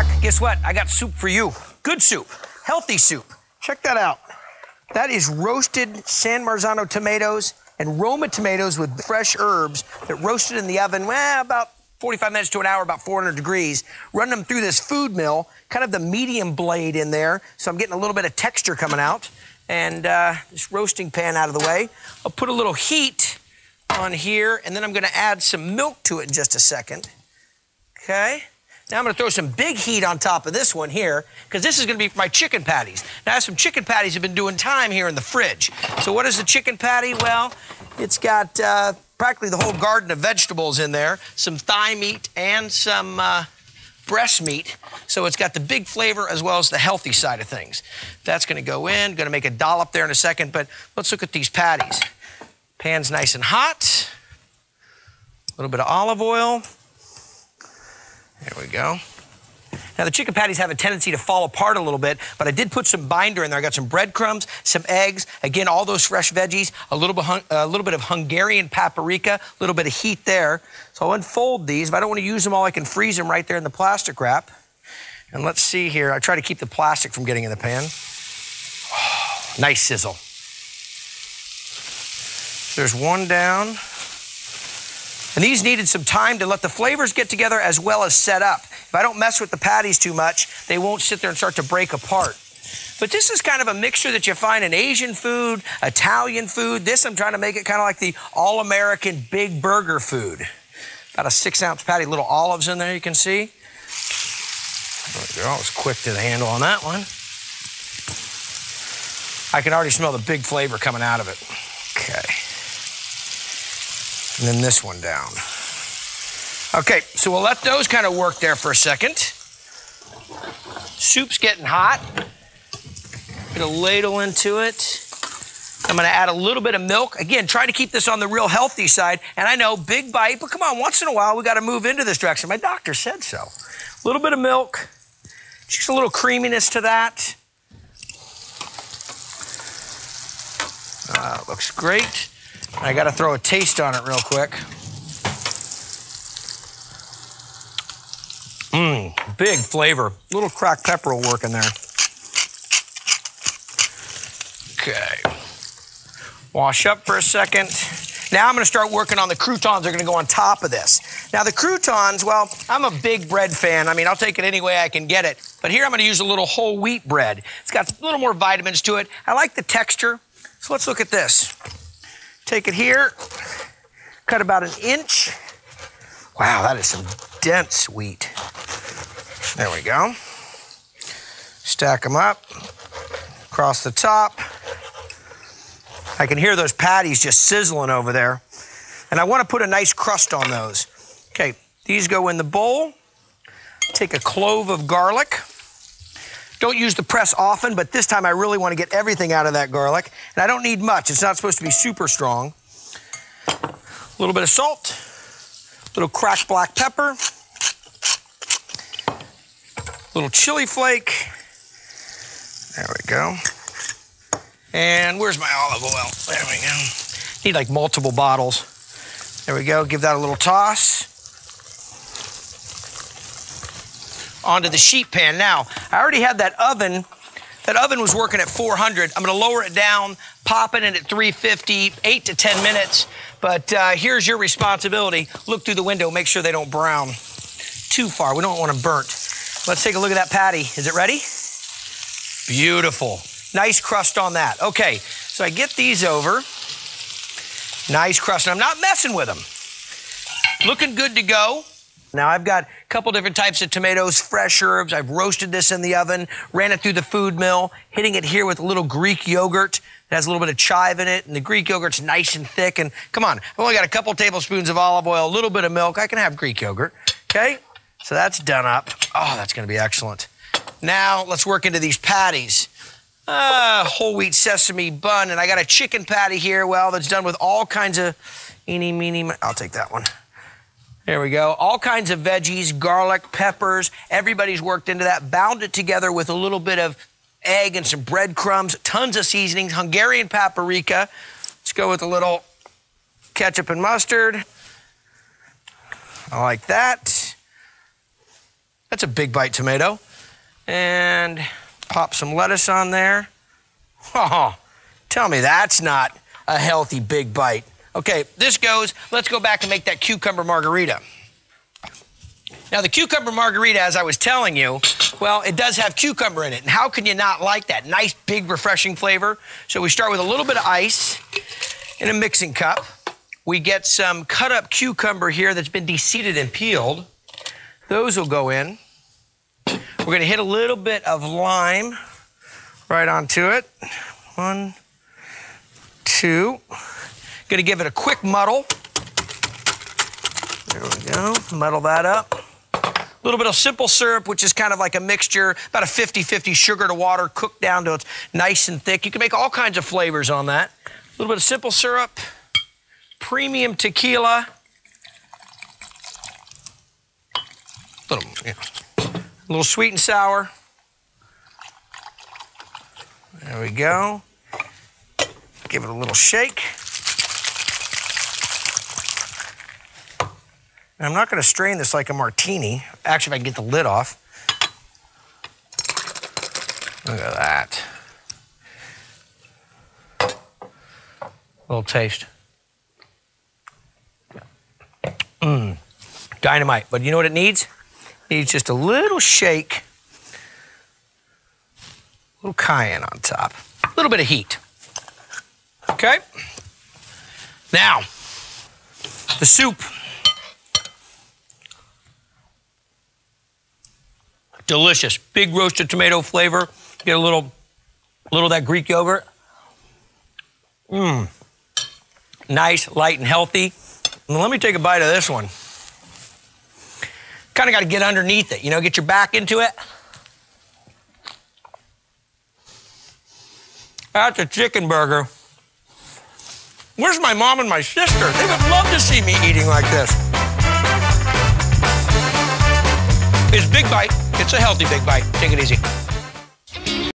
back. Guess what? I got soup for you. Good soup, healthy soup. Check that out. That is roasted San Marzano tomatoes and Roma tomatoes with fresh herbs that roasted in the oven, about 45 minutes to an hour, about 400 degrees. Run them through this food mill, kind of the medium blade in there, so I'm getting a little bit of texture coming out. And this roasting pan out of the way. I'll put a little heat on here, and then I'm gonna add some milk to it in just a second. Okay? Now I'm gonna throw some big heat on top of this one here, because this is gonna be for my chicken patties. Now I have some chicken patties that have been doing time here in the fridge. So what is the chicken patty? Well, it's got practically the whole garden of vegetables in there, some thigh meat and some breast meat. So it's got the big flavor as well as the healthy side of things. That's gonna go in, gonna make a dollop there in a second, but let's look at these patties. Pan's nice and hot. A little bit of olive oil. There we go. Now the chicken patties have a tendency to fall apart a little bit, but I did put some binder in there. I got some breadcrumbs, some eggs, again, all those fresh veggies, a little bit of Hungarian paprika, a little bit of heat there. So I'll unfold these. If I don't want to use them all, I can freeze them right there in the plastic wrap. And let's see here. I try to keep the plastic from getting in the pan. Oh, nice sizzle. There's one down. And these needed some time to let the flavors get together as well as set up. If I don't mess with the patties too much, they won't sit there and start to break apart. But this is kind of a mixture that you find in Asian food, Italian food. This, I'm trying to make it kind of like the all-American big burger food. About a 6-ounce patty, little olives in there, you can see. There we go. I was quick to the handle on that one. I can already smell the big flavor coming out of it. Okay. And then this one down. Okay, so we'll let those kind of work there for a second. Soup's getting hot. Get a ladle into it. I'm gonna add a little bit of milk. Again, try to keep this on the real healthy side. And I know, big bite, but come on, once in a while, we gotta move into this direction. My doctor said so. A little bit of milk, just a little creaminess to that. Looks great. I gotta throw a taste on it real quick. Big flavor. A little cracked pepper will work in there. Okay. Wash up for a second. Now I'm gonna start working on the croutons that are gonna go on top of this. Now the croutons, well, I'm a big bread fan. I mean, I'll take it any way I can get it. But here I'm gonna use a little whole wheat bread. It's got a little more vitamins to it. I like the texture. So let's look at this. Take it here, cut about 1 inch. Wow, that is some dense wheat. There we go. Stack them up, across the top. I can hear those patties just sizzling over there. And I want to put a nice crust on those. Okay, these go in the bowl. Take a clove of garlic. Don't use the press often, but this time I really want to get everything out of that garlic. And I don't need much. It's not supposed to be super strong. A little bit of salt, a little cracked black pepper, a little chili flake. There we go. And where's my olive oil? There we go. Need like multiple bottles. There we go. Give that a little toss. Onto the sheet pan. Now, I already had that oven. That oven was working at 400. I'm gonna lower it down, pop it in at 350, 8 to 10 minutes. But here's your responsibility. Look through the window, make sure they don't brown too far. We don't want them burnt. Let's take a look at that patty. Is it ready? Beautiful. Nice crust on that. Okay, so I get these over. Nice crust, and I'm not messing with them. Looking good to go. Now I've got a couple different types of tomatoes, fresh herbs. I've roasted this in the oven, ran it through the food mill, hitting it here with a little Greek yogurt. It has a little bit of chive in it, and the Greek yogurt's nice and thick. And come on, I've only got a couple tablespoons of olive oil, a little bit of milk. I can have Greek yogurt, okay? So that's done up. Oh, that's gonna be excellent. Now let's work into these patties. Whole wheat sesame bun, and I got a chicken patty here, well, that's done with all kinds of eeny, meeny, I'll take that one. There we go. All kinds of veggies, garlic, peppers. Everybody's worked into that. Bound it together with a little bit of egg and some breadcrumbs, tons of seasonings, Hungarian paprika. Let's go with a little ketchup and mustard. I like that. That's a big bite tomato. And pop some lettuce on there. Oh, tell me that's not a healthy big bite. Okay, this goes, let's go back and make that cucumber margarita. Now the cucumber margarita, as I was telling you, well, it does have cucumber in it. And how can you not like that? Nice, big, refreshing flavor. So we start with a little bit of ice in a mixing cup. We get some cut up cucumber here that's been de-seeded and peeled. Those will go in. We're gonna hit a little bit of lime right onto it. 1, 2. Gonna give it a quick muddle. There we go, muddle that up. A little bit of simple syrup, which is kind of like a mixture, about a 50-50 sugar to water, cooked down till it's nice and thick. You can make all kinds of flavors on that. A little bit of simple syrup, premium tequila. A little sweet and sour. There we go. Give it a little shake. And I'm not going to strain this like a martini. Actually, if I can get the lid off. Look at that. A little taste. Dynamite. But you know what it needs? It needs just a little shake. A little cayenne on top. A little bit of heat. Okay? Now, the soup. Delicious. Big roasted tomato flavor. Get a little of that Greek yogurt. Nice, light, and healthy. And let me take a bite of this one. Kind of got to get underneath it, you know, get your back into it. That's a chicken burger. Where's my mom and my sister? They would love to see me eating like this. It's a big bite. It's a healthy big bite. Take it easy.